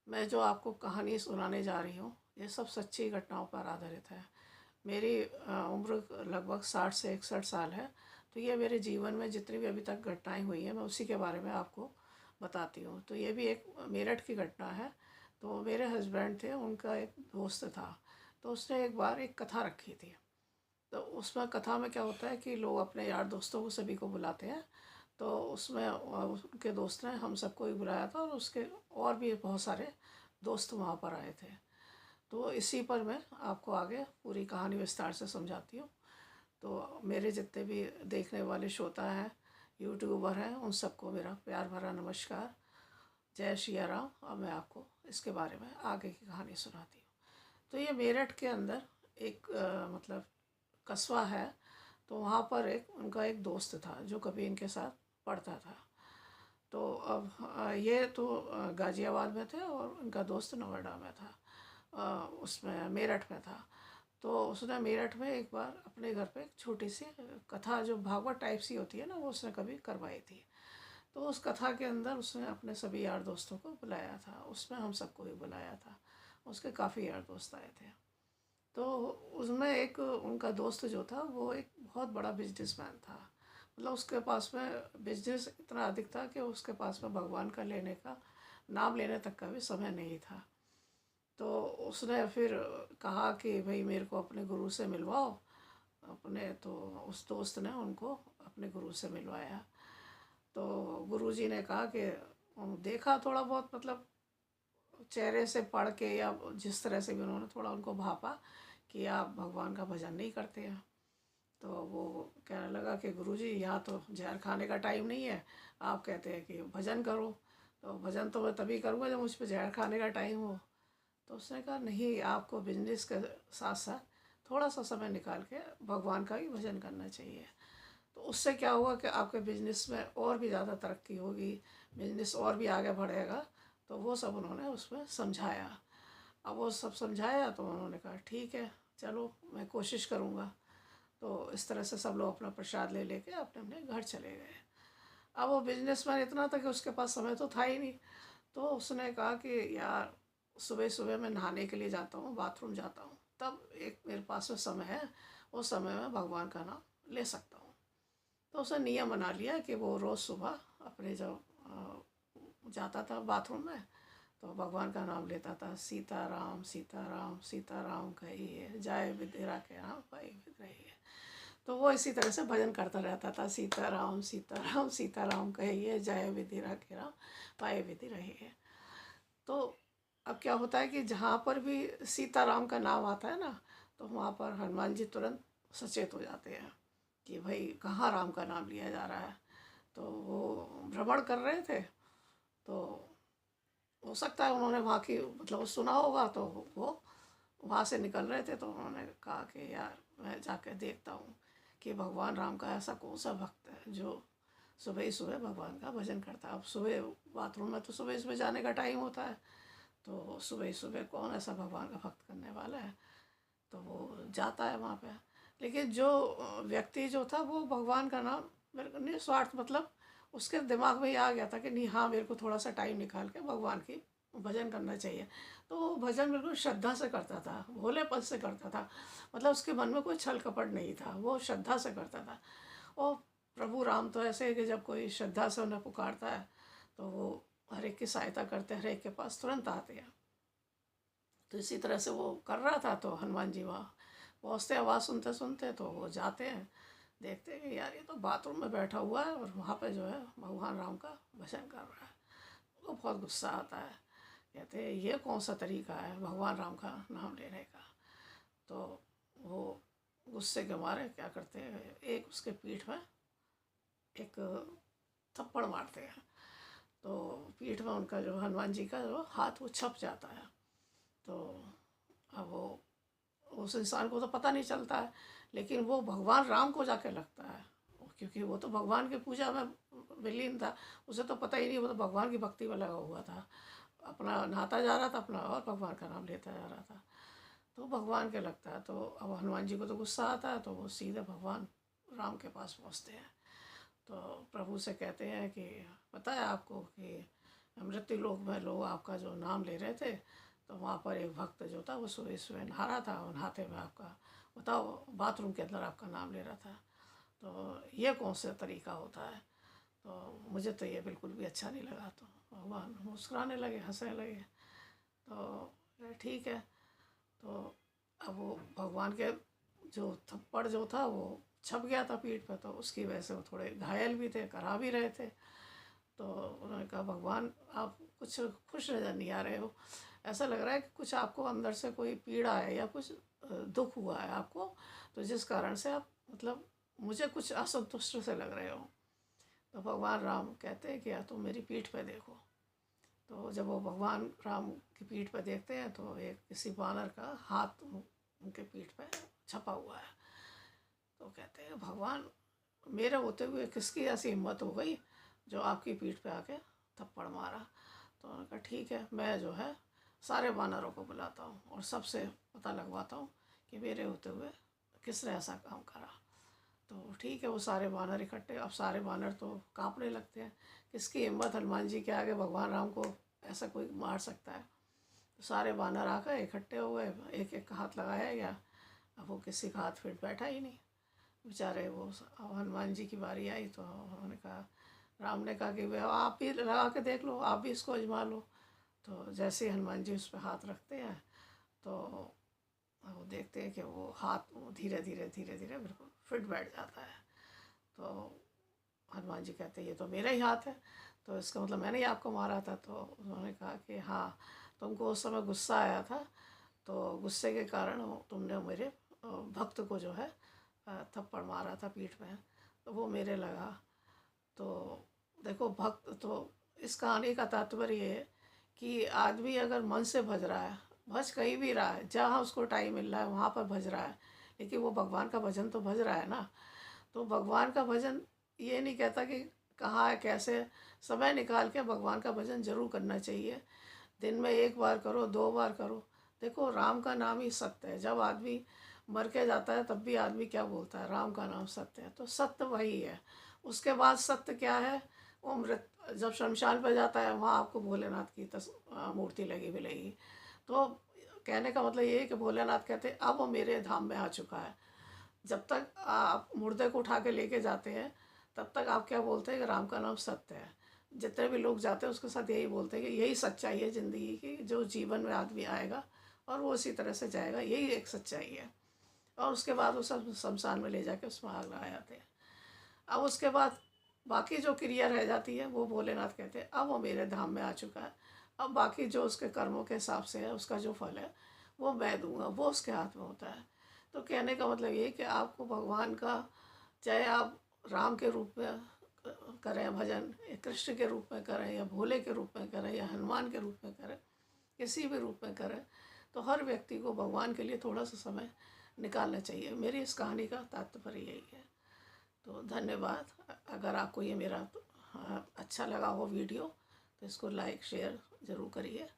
मैं जो आपको कहानी सुनाने जा रही हूँ ये सब सच्ची घटनाओं पर आधारित है। मेरी उम्र लगभग 60 से 61 साल है। तो ये मेरे जीवन में जितनी भी अभी तक घटनाएं हुई हैं मैं उसी के बारे में आपको बताती हूँ। तो ये भी एक मेरठ की घटना है। तो मेरे हस्बैंड थे, उनका एक दोस्त था। तो उसने एक बार एक कथा रखी थी। तो उसमें कथा में क्या होता है कि लोग अपने यार दोस्तों को सभी को बुलाते हैं। तो उसमें उनके दोस्त ने हम सबको ही बुलाया था और उसके और भी बहुत सारे दोस्त वहाँ पर आए थे। तो इसी पर मैं आपको आगे पूरी कहानी विस्तार से समझाती हूँ। तो मेरे जितने भी देखने वाले श्रोता हैं, यूट्यूबर हैं, उन सबको मेरा प्यार भरा नमस्कार। जय सिया राम। और मैं आपको इसके बारे में आगे की कहानी सुनाती हूँ। तो ये मेरठ के अंदर एक मतलब कस्बा है। तो वहाँ पर एक उनका एक दोस्त था जो कभी इनके साथ पढ़ता था। तो अब ये तो गाज़ियाबाद में थे और उनका दोस्त नोएडा में था, उसमें मेरठ में था। तो उसने मेरठ में एक बार अपने घर पे एक छोटी सी कथा जो भागवत टाइप सी होती है ना, वो उसने कभी करवाई थी। तो उस कथा के अंदर उसने अपने सभी यार दोस्तों को बुलाया था, उसमें हम सबको भी बुलाया था। उसके काफ़ी यार दोस्त आए थे। तो उसमें एक उनका दोस्त जो था वो एक बहुत बड़ा बिजनेसमैन था। मतलब उसके पास में बिजनेस इतना अधिक था कि उसके पास में भगवान का लेने का, नाम लेने तक का भी समय नहीं था। तो उसने फिर कहा कि भाई मेरे को अपने गुरु से मिलवाओ अपने। तो उस दोस्त ने उनको अपने गुरु से मिलवाया। तो गुरुजी ने कहा कि देखा थोड़ा बहुत, मतलब चेहरे से पढ़ के या जिस तरह से भी उन्होंने थोड़ा उनको भापा कि आप भगवान का भजन नहीं करते हैं। तो वो कहने लगा कि गुरुजी यहाँ तो जहर खाने का टाइम नहीं है, आप कहते हैं कि भजन करो। तो भजन तो मैं तभी करूँगा जब मुझ पर जहर खाने का टाइम हो। तो उसने कहा नहीं, आपको बिजनेस के साथ साथ थोड़ा सा समय निकाल के भगवान का भी भजन करना चाहिए। तो उससे क्या हुआ कि आपके बिजनेस में और भी ज़्यादा तरक्की होगी, बिजनेस और भी आगे बढ़ेगा। तो वो सब उन्होंने उसमें समझाया। अब वो सब समझाया तो उन्होंने कहा ठीक है, चलो मैं कोशिश करूँगा। तो इस तरह से सब लोग अपना प्रसाद ले लेके अपने अपने घर चले गए। अब वो बिजनेसमैन इतना था कि उसके पास समय तो था ही नहीं। तो उसने कहा कि यार सुबह सुबह मैं नहाने के लिए जाता हूँ, बाथरूम जाता हूँ, तब एक मेरे पास में समय है, उस समय में भगवान का नाम ले सकता हूँ। तो उसने नियम बना लिया कि वो रोज़ सुबह अपने जब जाता था बाथरूम में तो भगवान का नाम लेता था, सीताराम सीताराम सीताराम कहिए, जाए विदेरा के राम पाई विद रही है। तो वो इसी तरह से भजन करता रहता था, सीताराम सीताराम सीताराम कहिए, जय विधिरा के राम पाए विधि रही है। तो अब क्या होता है कि जहाँ पर भी सीताराम का नाम आता है ना, तो वहाँ पर हनुमान जी तुरंत सचेत हो जाते हैं कि भाई कहाँ राम का नाम लिया जा रहा है। तो वो भ्रमण कर रहे थे। तो हो सकता है उन्होंने वहाँ की मतलब सुना होगा। तो वो वहाँ से निकल रहे थे तो उन्होंने कहा कि यार मैं जाकर देखता हूँ कि भगवान राम का ऐसा कौन सा भक्त है जो सुबह ही सुबह भगवान का भजन करता है। अब सुबह बाथरूम में तो सुबह ही सुबह जाने का टाइम होता है। तो सुबह ही सुबह कौन ऐसा भगवान का भक्त करने वाला है। तो वो जाता है वहाँ पे। लेकिन जो व्यक्ति जो था वो भगवान का नाम मेरे को निस्वार्थ, मतलब उसके दिमाग में ये आ गया था कि नहीं हाँ मेरे को थोड़ा सा टाइम निकाल के भगवान की भजन करना चाहिए। तो वो भजन बिल्कुल श्रद्धा से करता था, भोलेपन से करता था। मतलब उसके मन में कोई छल कपट नहीं था, वो श्रद्धा से करता था। और प्रभु राम तो ऐसे है कि जब कोई श्रद्धा से उन्हें पुकारता है तो वो हर एक की सहायता करते हैं, हर एक के पास तुरंत आते हैं। तो इसी तरह से वो कर रहा था। तो हनुमान जी वहाँ पहुँचते, आवाज़ सुनते सुनते तो वो जाते हैं, देखते हैं कि यार ये तो बाथरूम में बैठा हुआ है और वहाँ पे जो है भगवान राम का भजन कर रहा है। उनको बहुत गुस्सा आता है, कहते हैं ये कौन सा तरीका है भगवान राम का नाम लेने का। तो वो गुस्से के मारे क्या करते हैं, एक उसके पीठ में एक थप्पड़ मारते हैं। तो पीठ में उनका जो हनुमान जी का जो हाथ वो छप जाता है। तो अब वो उस इंसान को तो पता नहीं चलता है, लेकिन वो भगवान राम को जाके लगता है। क्योंकि वो तो भगवान की पूजा में विलीन था, उसे तो पता ही नहीं, वो तो भगवान की भक्ति में लगा हुआ था। अपना नहाता जा रहा था अपना और भगवान का नाम लेता जा रहा था। तो भगवान के लगता है। तो अब हनुमान जी को तो गुस्सा आता है, तो वो सीधे भगवान राम के पास पहुँचते हैं। तो प्रभु से कहते हैं कि पता है आपको कि मृत्यु लोक में लोग आपका जो नाम ले रहे थे, तो वहाँ पर एक भक्त जो था वो सुबह सुबह नहा रहा था, और नहाते में आपका बताओ बाथरूम के अंदर आपका नाम ले रहा था। तो ये कौन सा तरीका होता है? तो मुझे तो ये बिल्कुल भी अच्छा नहीं लगा। तो भगवान मुस्कुराने लगे, हंसने लगे। तो ठीक है। तो अब वो भगवान के जो थप्पड़ जो था वो छप गया था पीठ पे, तो उसकी वजह से वो थोड़े घायल भी थे, करा भी रहे थे। तो उन्होंने कहा, भगवान आप कुछ खुश नज़र नहीं आ रहे हो, ऐसा लग रहा है कि कुछ आपको अंदर से कोई पीड़ा है या कुछ दुख हुआ है आपको, तो जिस कारण से आप मतलब मुझे कुछ असंतुष्ट से लग रहे हो। तो भगवान राम कहते हैं कि या तो मेरी पीठ पे देखो। तो जब वो भगवान राम की पीठ पे देखते हैं तो एक किसी बानर का हाथ उनके पीठ पे छपा हुआ है। तो कहते हैं, भगवान मेरे होते हुए किसकी ऐसी हिम्मत हो गई जो आपकी पीठ पे आके थप्पड़ मारा। तो उन्होंने कहा, ठीक है, मैं जो है सारे बानरों को बुलाता हूँ और सबसे पता लगवाता हूँ कि मेरे होते हुए किसने ऐसा काम करा। तो ठीक है, वो सारे बानर इकट्ठे। अब सारे बानर तो कांपने लगते हैं, किसकी हिम्मत हनुमान जी के आगे भगवान राम को ऐसा कोई मार सकता है। तो सारे बानर आकर इकट्ठे हो गए, एक एक का हाथ लगाया गया। अब वो किसी का हाथ फिर बैठा ही नहीं बेचारे। वो अब हनुमान जी की बारी आई तो उन्होंने कहा, राम ने कहा कि वह आप भी लगा के देख लो, आप भी इसको आजमा लो। तो जैसे ही हनुमान जी उस पर हाथ रखते हैं तो वो देखते हैं कि वो हाथ धीरे धीरे धीरे धीरे बिल्कुल फिट बैठ जाता है। तो हनुमान जी कहते हैं, ये तो मेरा ही हाथ है, तो इसका मतलब मैंने ही आपको मारा था। तो उन्होंने कहा कि हाँ, तुमको उस समय गुस्सा आया था, तो गुस्से के कारण तुमने मेरे भक्त को जो है थप्पड़ मारा था पीठ में, तो वो मेरे लगा। तो देखो, भक्त तो इस कहानी का तात्पर्य ये है कि आदमी अगर मन से भज रहा है, भज कहीं भी रहा है, जहाँ उसको टाइम मिल रहा है वहाँ पर भज रहा है, लेकिन वो भगवान का भजन तो भज रहा है ना। तो भगवान का भजन ये नहीं कहता कि कहाँ है कैसे, समय निकाल के भगवान का भजन जरूर करना चाहिए। दिन में एक बार करो, दो बार करो। देखो, राम का नाम ही सत्य है। जब आदमी मर के जाता है तब भी आदमी क्या बोलता है, राम का नाम सत्य है। तो सत्य वही है। उसके बाद सत्य क्या है, वो मृत जब शमशान पर जाता है वहाँ आपको भोलेनाथ की मूर्ति लगी मिलेगी। तो कहने का मतलब ये है कि भोलेनाथ कहते हैं, अब वो मेरे धाम में आ चुका है। जब तक आप मुर्दे को उठा के लेके जाते हैं तब तक आप क्या बोलते हैं कि राम का नाम सत्य है। जितने भी लोग जाते हैं उसके साथ यही बोलते हैं कि यही सच्चाई है ज़िंदगी की, जो जीवन में आदमी आएगा और वो उसी तरह से जाएगा, यही एक सच्चाई है। और उसके बाद वो सब शमशान में ले जाके उसमें आग लगा जाते हैं। अब उसके बाद बाकी जो क्रिया रह जाती है वो भोलेनाथ कहते हैं, अब वो मेरे धाम में आ चुका है। अब बाकी जो उसके कर्मों के हिसाब से है, उसका जो फल है वो मैं दूंगा, वो उसके हाथ में होता है। तो कहने का मतलब ये कि आपको भगवान का, चाहे आप राम के रूप में करें भजन, या कृष्ण के रूप में करें, या भोले के रूप में करें, या हनुमान के रूप में करें, किसी भी रूप में करें, तो हर व्यक्ति को भगवान के लिए थोड़ा सा समय निकालना चाहिए। मेरी इस कहानी का तात्पर्य यही है। तो धन्यवाद। अगर आपको ये मेरा अच्छा लगा हो वीडियो तो इसको लाइक शेयर ज़रूर करिए।